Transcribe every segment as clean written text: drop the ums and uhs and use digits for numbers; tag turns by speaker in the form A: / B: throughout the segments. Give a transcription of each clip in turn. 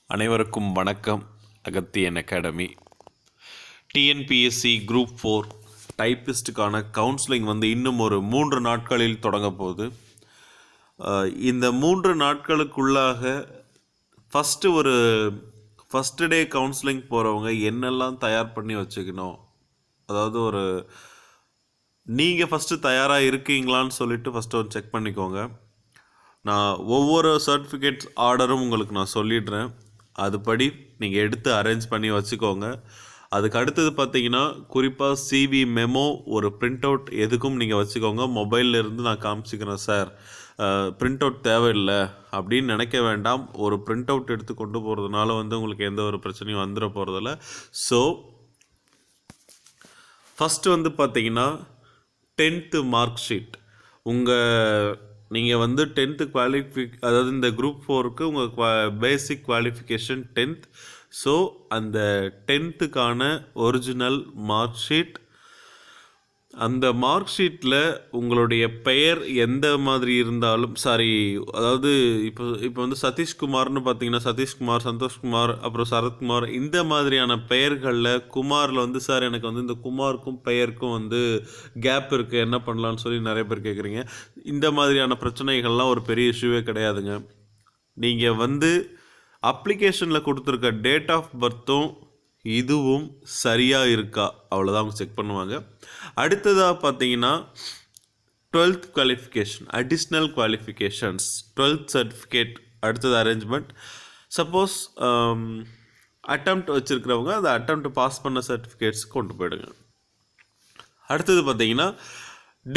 A: அனைவருக்கும் வணக்கம். Agathiyan academy TNPSC group 4 டைப்பிஸ்ட்டுக்கான கவுன்சிலிங் இன்னும் ஒரு 3 நாட்களில் தொடங்க போகுது. இந்த 3 நாட்களுக்குள்ளாக ஃபஸ்ட்டு டே கவுன்சிலிங் போகிறவங்க என்னெல்லாம் தயார் பண்ணி வச்சுக்கணும், அதாவது நீங்கள் ஃபஸ்ட்டு தயாராக இருக்கீங்களான்னு சொல்லிவிட்டு ஃபஸ்ட்டு செக் பண்ணிக்கோங்க. நான் ஒவ்வொரு சர்டிஃபிகேட்ஸ் ஆர்டரும் உங்களுக்கு நான் சொல்லிடுறேன். அதுபடி நீங்கள் எடுத்து அரேஞ்ச் பண்ணி வச்சுக்கோங்க. அதுக்கு அடுத்தது பார்த்தீங்கன்னா, குறிப்பாக சிவி மெமோ ஒரு பிரிண்ட் அவுட் எதுக்கும் நீங்கள் வச்சுக்கோங்க. மொபைலில் இருந்து நான் காமிச்சிக்கிறேன் சார், பிரிண்ட் அவுட் தேவையில்லை அப்படின்னு நினைக்க வேண்டாம். ஒரு பிரிண்ட் அவுட் எடுத்து கொண்டு போகிறதுனால உங்களுக்கு எந்த ஒரு பிரச்சனையும் வந்துட போகிறதில்ல. ஸோ ஃபஸ்ட்டு பார்த்தீங்கன்னா 10th மார்க் ஷீட். நீங்கள் 10th அதாவது இந்த குரூப் 4க்கு உங்கள் பேசிக் குவாலிஃபிகேஷன் 10th. ஸோ அந்த 10th ஒரிஜினல் மார்க் ஷீட், அந்த மார்க் ஷீட்டில் உங்களுடைய பெயர் எந்த மாதிரி இருந்தாலும் அதாவது இப்போ சதீஷ்குமார்னு பார்த்தீங்கன்னா, சதீஷ்குமார், சந்தோஷ்குமார், அப்புறம் சரத்குமார், இந்த மாதிரியான பெயர்களில் குமாரில் சார் எனக்கு இந்த குமாருக்கும் பெயருக்கும் கேப் இருக்குது, என்ன பண்ணலான்னு சொல்லி நிறைய பேர் கேட்குறீங்க. இந்த மாதிரியான பிரச்சனைகள்லாம் ஒரு பெரிய இஷ்யூவே கிடையாதுங்க. நீங்கள் அப்ளிகேஷனில் கொடுத்துருக்க டேட் ஆஃப் பர்த்தும் இதுவும் சரியாக இருக்கா, அவ்வளோதான் அவங்க செக் பண்ணுவாங்க. அடுத்ததாக பார்த்தீங்கன்னா 12th qualification, additional qualifications, 12th certificate, அடுத்தது அரேஞ்ச்மெண்ட். சப்போஸ் அட்டெம்ப்ட் வச்சுருக்கிறவங்க அந்த அட்டெம்ப்ட் பாஸ் பண்ண சர்டிஃபிகேட்ஸ் கொண்டு போயிடுங்க. அடுத்தது பார்த்தீங்கன்னா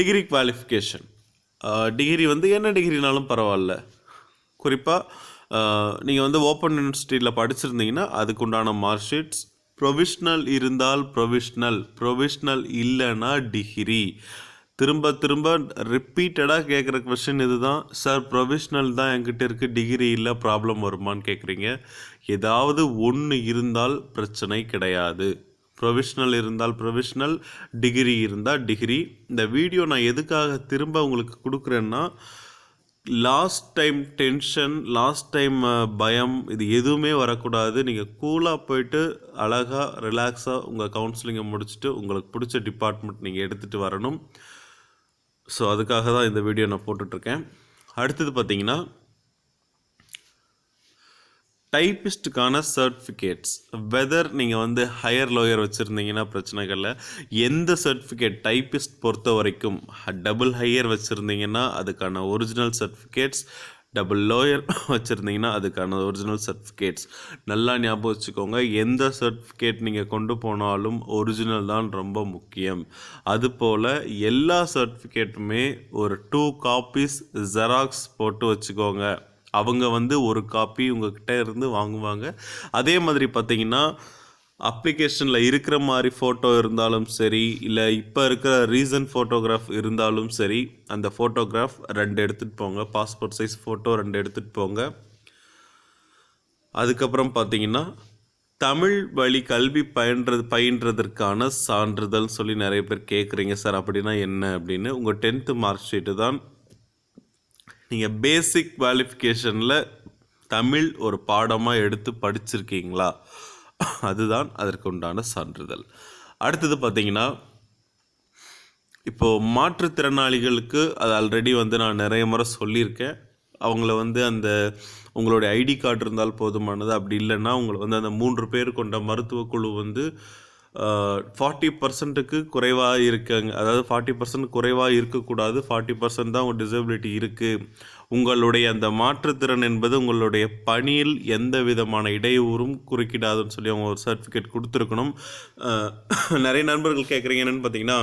A: டிகிரி குவாலிஃபிகேஷன். டிகிரி என்ன டிகிரினாலும் பரவாயில்ல. குறிப்பாக நீங்கள் ஓப்பன் யூனிவர்சிட்டியில் படிச்சிருந்தீங்கன்னா அதுக்குண்டான மார்க் ஷீட்ஸ், ப்ரொவிஷ்னல் இருந்தால் ப்ரொவிஷ்னல் இல்லைன்னா டிகிரி. திரும்ப ரிப்பீட்டடாக கேட்குற கொஸ்டின் இதுதான், சார் ப்ரொவிஷ்னல் தான் என்கிட்ட இருக்குது, டிகிரி இல்லை, ப்ராப்ளம் வருமானு கேட்குறீங்க. ஏதாவது ஒன்று இருந்தால் பிரச்சனை கிடையாது. ப்ரொவிஷ்னல் இருந்தால் ப்ரொவிஷ்னல், டிகிரி இருந்தால் டிகிரி. இந்த வீடியோ நான் எதுக்காக திரும்ப உங்களுக்கு கொடுக்குறேன்னா, last time tension, last time பயம், இது எதுவுமே வரக்கூடாது. நீங்கள் கூலாக போயிட்டு அழகாக ரிலாக்ஸாக உங்கள் கவுன்சிலிங்கை முடிச்சுட்டு உங்களுக்கு பிடிச்ச டிபார்ட்மெண்ட் நீங்கள் எடுத்துகிட்டு வரணும். ஸோ அதுக்காக தான் இந்த வீடியோ நான் போட்டுட்ருக்கேன். அடுத்தது பார்த்தீங்கன்னா டைப்பிஸ்ட்டுக்கான சர்டிஃபிகேட்ஸ். வெதர் நீங்கள் ஹையர் லோயர் வச்சுருந்தீங்கன்னா பிரச்சனைகளில் எந்த சர்டிஃபிகேட் டைப்பிஸ்ட் பொறுத்த வரைக்கும் டபுள் ஹையர் வச்சுருந்தீங்கன்னா அதுக்கான ஒரிஜினல் சர்டிஃபிகேட்ஸ், டபுள் லோயர் வச்சுருந்தீங்கன்னா அதுக்கான ஒரிஜினல் சர்டிஃபிகேட்ஸ். நல்லா ஞாபகம் வச்சுக்கோங்க, எந்த சர்டிஃபிகேட் நீங்கள் கொண்டு போனாலும் ஒரிஜினல் தான் ரொம்ப முக்கியம். அதுபோல் எல்லா சர்டிஃபிகேட்டுமே ஒரு 2 காப்பீஸ் ஜெராக்ஸ் போட்டு வச்சுக்கோங்க. அவங்க ஒரு காப்பி உங்கள்கிட்ட இருந்து வாங்குவாங்க. அதே மாதிரி பார்த்தீங்கன்னா அப்ளிகேஷனில் இருக்கிற மாதிரி ஃபோட்டோ இருந்தாலும் சரி, இல்லை இப்போ இருக்கிற ரீசன்ட் ஃபோட்டோகிராஃப் இருந்தாலும் சரி, அந்த ஃபோட்டோகிராஃப் 2 எடுத்துகிட்டு போங்க. பாஸ்போர்ட் சைஸ் ஃபோட்டோ 2 எடுத்துகிட்டு போங்க. அதுக்கப்புறம் பார்த்தீங்கன்னா தமிழ் வழி கல்வி பயின்றதற்கான சான்றிதழ் சொல்லி நிறைய பேர் கேட்குறீங்க, சார் அப்படின்னா என்ன அப்படின்னு. உங்கள் 10th மார்க் ஷீட்டு தான். நீங்கள் பேசிக் குவாலிஃபிகேஷனில் தமிழ் ஒரு பாடமாக எடுத்து படிச்சிருக்கீங்களா, அதுதான் அதற்கு உண்டான சான்றிதழ். அடுத்தது பார்த்தீங்கன்னா இப்போது மாற்றுத்திறனாளிகளுக்கு அது ஆல்ரெடி நான் நிறைய முறை சொல்லியிருக்கேன். அவங்கள அந்த உங்களுடைய ஐடி கார்டு இருந்தால் போதுமானது. அப்படி இல்லைன்னா உங்களை அந்த 3 பேர் கொண்ட மருத்துவ குழு 40%க்கு குறைவாக இருக்காங்க. அதாவது 40% குறைவாக இருக்கக்கூடாது. 40% தான் உங்கள் டிசபிலிட்டி இருக்குது. உங்களுடைய அந்த மாற்றுத்திறன் என்பது உங்களுடைய பணியில் எந்த விதமான இடையூறும் குறுக்கிடாதுன்னு சொல்லி அவங்க ஒரு சர்டிஃபிகேட் கொடுத்துருக்கணும். நிறைய நண்பர்கள் கேட்குறீங்க என்னென்னு பார்த்தீங்கன்னா,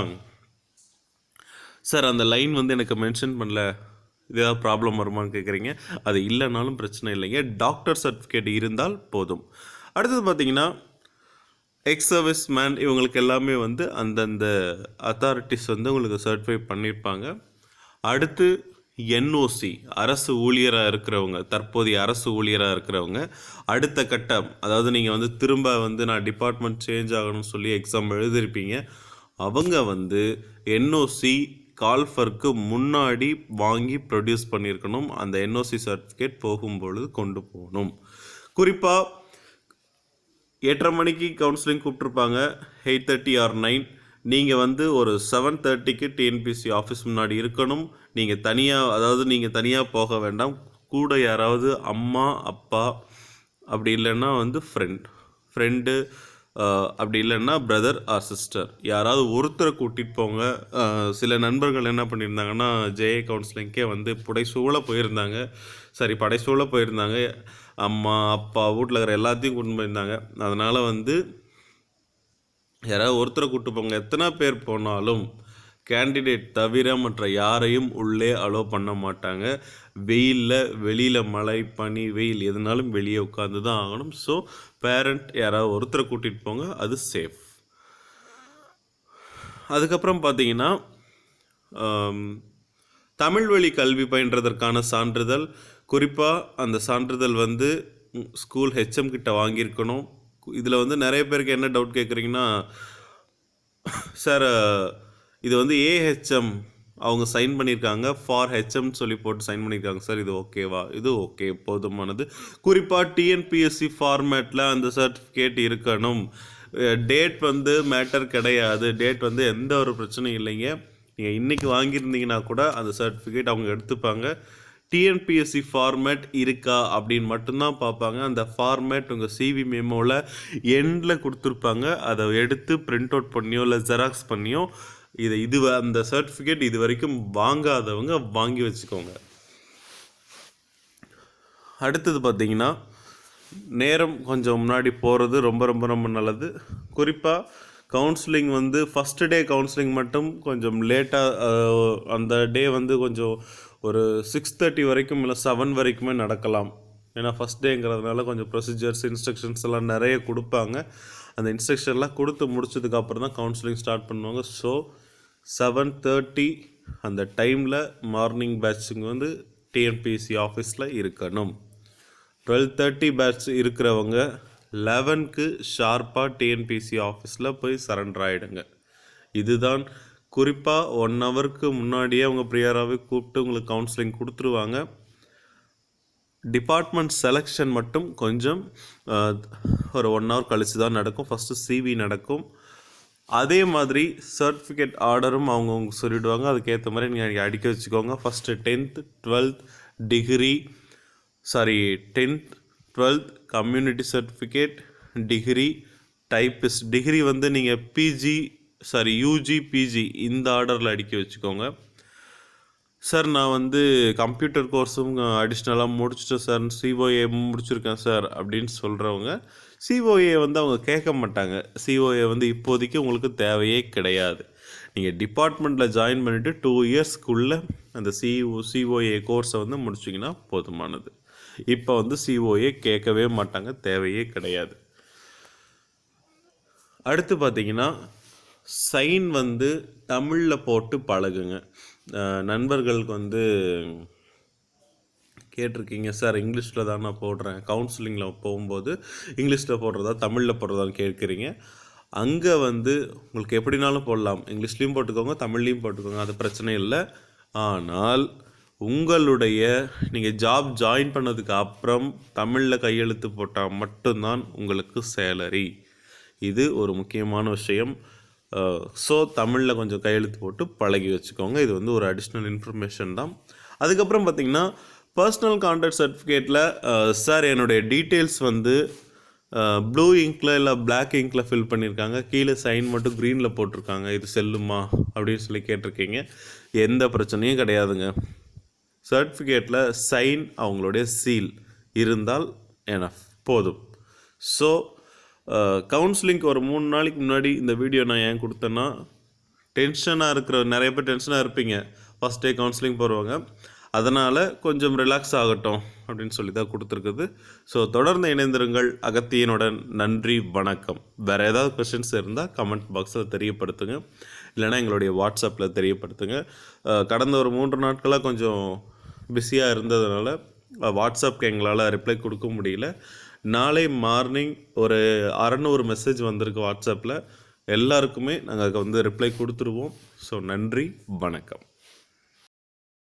A: சார் அந்த லைன் எனக்கு மென்ஷன் பண்ணல, இது ஏதாவது ப்ராப்ளம் வருமானு கேட்குறீங்க. அது இல்லைனாலும் பிரச்சனை இல்லைங்க, டாக்டர் சர்டிஃபிகேட் இருந்தால் போதும். அடுத்தது பார்த்தீங்கன்னா எக்ஸ் சர்வீஸ் மேன், இவங்களுக்கு எல்லாமே அந்தந்த அத்தாரிட்டிஸ் உங்களுக்கு சர்டிஃபை பண்ணியிருப்பாங்க. அடுத்து என்ஓசி, அரசு ஊழியராக இருக்கிறவங்க, தற்போதைய அரசு ஊழியராக இருக்கிறவங்க, அடுத்த கட்டம், அதாவது நீங்கள் திரும்ப நான் டிபார்ட்மெண்ட் சேஞ்ச் ஆகணும்னு சொல்லி எக்ஸாம் எழுதியிருப்பீங்க. அவங்க என்ஓசி கால்ஃபருக்கு முன்னாடி வாங்கி ப்ரொடியூஸ் பண்ணியிருக்கணும். அந்த என்ஓசி சர்டிஃபிகேட் போகும்பொழுது கொண்டு போகணும். குறிப்பாக 8:30 மணிக்கு கவுன்சிலிங் கூப்பிட்ருப்பாங்க, 8:30 ஆர் 9. நீங்கள் வந்து ஒரு 7:30க்கு டிஎன்பிஎஸ்சி ஆஃபீஸ் முன்னாடி இருக்கணும். நீங்கள் தனியாக போக வேண்டாம். கூட யாராவது அம்மா, அப்பா, அப்படி இல்லைன்னா வந்து ஃப்ரெண்டு, அப்படி இல்லைன்னா பிரதர் ஆர் சிஸ்டர், யாராவது ஒருத்தரை கூட்டிகிட்டு போங்க. சில நண்பர்கள் என்ன பண்ணியிருந்தாங்கன்னா, ஜேஏ கவுன்சிலிங்க்கே வந்து படைசூழ போயிருந்தாங்க. அம்மா, அப்பா, வீட்டில் இருக்கிற எல்லாத்தையும் கூட்டின்னு போயிருந்தாங்க. அதனால் வந்து யாராவது ஒருத்தரை கூப்பிட்டு போங்க. எத்தனை பேர் போனாலும் கேண்டிடேட் தவிர மற்ற யாரையும் உள்ளே அலோவ் பண்ண மாட்டாங்க. வெளியில் மழை, பனி, வெயில் எதுனாலும் வெளியே உட்காந்து தான் ஆகணும். ஸோ பேரண்ட் யாராவது ஒருத்தரை கூட்டிகிட்டு போங்க, அது சேஃப். அதுக்கப்புறம் பார்த்தீங்கன்னா, தமிழ் வழி கல்வி பயின்றதற்கான சான்றிதழ், குறிப்பாக அந்த சான்றிதழ் வந்து ஸ்கூல் ஹெச்எம் கிட்ட வாங்கியிருக்கணும். இதில் வந்து நிறைய பேருக்கு என்ன டவுட் கேட்குறீங்கன்னா, சார் இது வந்து ஏஹெச்எம் அவங்க சைன் பண்ணியிருக்காங்க, ஃபார் ஹெச்எம்னு சொல்லி போட்டு சைன் பண்ணியிருக்காங்க சார், இது ஓகேவா? இது ஓகே, போதுமானது. குறிப்பாக டிஎன்பிஎஸ்சி ஃபார்மேட்டில் அந்த சர்டிஃபிகேட் இருக்கணும். டேட் வந்து மேட்டர் கிடையாது. டேட் வந்து எந்த ஒரு பிரச்சனையும் இல்லைங்க. நீங்கள் இன்றைக்கி வாங்கியிருந்தீங்கன்னா கூட அந்த சர்டிஃபிகேட் அவங்க எடுத்துப்பாங்க. டிஎன்பிஎஸ்சி ஃபார்மேட் இருக்கா அப்படின்னு மட்டும்தான் பார்ப்பாங்க. அந்த ஃபார்மேட் உங்கள் சிவி மெமோவில் எண்டில் கொடுத்துருப்பாங்க. அதை எடுத்து பிரிண்ட் அவுட் பண்ணியோ இல்லை ஜெராக்ஸ் பண்ணியோ அந்த சர்டிஃபிகேட் இது வரைக்கும் வாங்காதவங்க வாங்கி வச்சுக்கோங்க. அடுத்தது பார்த்தீங்கன்னா, நேரம் கொஞ்சம் முன்னாடி போகிறது ரொம்ப ரொம்ப ரொம்ப நல்லது. குறிப்பாக கவுன்சிலிங் வந்து ஃபஸ்ட்டு டே கவுன்சிலிங் மட்டும் கொஞ்சம் லேட்டாக, அந்த டே வந்து கொஞ்சம் ஒரு 6:30 வரைக்கும் இல்லை 7 வரைக்குமே நடக்கலாம். ஏன்னா ஃபஸ்ட் டேங்கிறதுனால கொஞ்சம் ப்ரொசீஜர்ஸ், இன்ஸ்ட்ரக்ஷன்ஸ் எல்லாம் நிறைய கொடுப்பாங்க. அந்த இன்ஸ்ட்ரக்ஷன்லாம் கொடுத்து முடிச்சதுக்கப்புறம் தான் கவுன்சிலிங் ஸ்டார்ட் பண்ணுவாங்க. ஸோ 7:30 அந்த டைமில் மார்னிங் பேட்சுங்க வந்து டிஎன்பிஎஸ்சி ஆஃபீஸில் இருக்கணும். 12:30 பேட்ச் இருக்கிறவங்க 11க்கு ஷார்ப்பாக டிஎன்பிஎஸ்சி ஆஃபீஸில் போய் சரண்டர் ஆகிடுங்க. இதுதான் குறிப்பாக 1 ஹவருக்கு முன்னாடியே அவங்க ப்ரியராகவே கூப்பிட்டு உங்களுக்கு கவுன்சிலிங் கொடுத்துருவாங்க. டிபார்ட்மெண்ட் செலெக்ஷன் மட்டும் கொஞ்சம் ஒரு 1 ஹவர் கழித்து தான் நடக்கும். ஃபஸ்ட்டு சிவி நடக்கும். அதே மாதிரி சர்டிஃபிகேட் ஆர்டரும் அவங்க சொல்லிவிடுவாங்க. அதுக்கேற்ற மாதிரி நீங்கள் அடிக்க வச்சுக்கோங்க. First 10th 12th degree 10th 12th community certificate, degree, typist. Degree வந்து நீங்கள் யூஜி பிஜி இந்த ஆர்டரில் அடிக்க வச்சுக்கோங்க. சார் நான் வந்து கம்ப்யூட்டர் கோர்ஸும் அடிஷ்னலாக முடிச்சிட்டேன் சார், சிஓஏ முடிச்சிருக்கேன் சார் அப்படின்னு சொல்கிறவங்க, சிஓஏ வந்து அவங்க கேட்க மாட்டாங்க. சிஓஏ வந்து இப்போதைக்கு உங்களுக்கு தேவையே கிடையாது. நீங்கள் டிபார்ட்மெண்ட்டில் ஜாயின் பண்ணிவிட்டு 2 இயர்ஸ்க்குள்ளே அந்த சிஓஏ கோர்ஸை வந்து முடிச்சிங்கன்னா போதுமானது. இப்போ வந்து சிஓஏ கேட்கவே மாட்டாங்க, தேவையே கிடையாது. அடுத்து பார்த்தீங்கன்னா, சைன் வந்து தமிழில் போட்டு பழகுங்க. நண்பர்களுக்கு வந்து கேட்டிருக்கீங்க, சார் இங்கிலீஷில் தான் நான் போடுறேன், கவுன்சிலிங்கில் போகும்போது இங்கிலீஷில் போடுறதா தமிழில் போடுறதான்னு கேட்குறீங்க. அங்கே வந்து உங்களுக்கு எப்படினாலும் போடலாம், இங்கிலீஷ்லேயும் போட்டுக்கோங்க, தமிழ்லேயும் போட்டுக்கோங்க, அது பிரச்சனை இல்லை. ஆனால் உங்களுடைய நீங்கள் ஜாப் ஜாயின் பண்ணதுக்கு அப்புறம் தமிழில் கையெழுத்து போட்டால் மட்டும்தான் உங்களுக்கு சேலரி. இது ஒரு முக்கியமான விஷயம். ஸோ தமிழில் கொஞ்சம் கையெழுத்து போட்டு பழகி வச்சுக்கோங்க. இது வந்து ஒரு அடிஷ்னல் இன்ஃபர்மேஷன் தான். அதுக்கப்புறம் பார்த்திங்கன்னா, பர்சனல் கான்டாக்ட் சர்டிஃபிகேட்டில் சார் என்னுடைய டீட்டெயில்ஸ் வந்து ப்ளூ இங்கில் இல்லை பிளாக் இங்கில் ஃபில் பண்ணியிருக்காங்க, கீழே சைன் மட்டும் க்ரீனில் போட்டிருக்காங்க, இது செல்லுமா அப்படின்னு சொல்லி கேட்டிருக்கீங்க. எந்த பிரச்சனையும் கிடையாதுங்க. சர்டிஃபிகேட்டில் சைன் அவங்களுடைய சீல் இருந்தால் எனஃப் போதும். ஸோ கவுன்சிலிங்க்கு ஒரு 3 நாளைக்கு முன்னாடி இந்த வீடியோ நான் ஏன் கொடுத்தேன்னா, நிறைய பேர் டென்ஷனாக இருப்பீங்க ஃபஸ்ட் டே கவுன்சிலிங் போகிறவங்க. அதனால் கொஞ்சம் ரிலாக்ஸ் ஆகட்டும் அப்படின்னு சொல்லி தான் கொடுத்துருக்குது. ஸோ தொடர்ந்து இணைந்திருங்கள். அகத்தியனுடன் நன்றி, வணக்கம். வேறு ஏதாவது கொஸ்டின்ஸ் இருந்தால் கமெண்ட் பாக்ஸில் தெரியப்படுத்துங்க, இல்லைனா எங்களுடைய வாட்ஸ்அப்பில் தெரியப்படுத்துங்க. கடந்த ஒரு 3 நாட்களாக கொஞ்சம் பிஸியாக இருந்ததுனால வாட்ஸ்அப்க்கு எங்களால் ரிப்ளை கொடுக்க முடியல. நாளை மார்னிங் ஒரு 600 மெசேஜ் வந்திருக்கு வாட்ஸ்அப்பில். எல்லாருக்குமே நாங்கள் வந்து ரிப்ளை கொடுத்துருவோம். ஸோ நன்றி, வணக்கம்.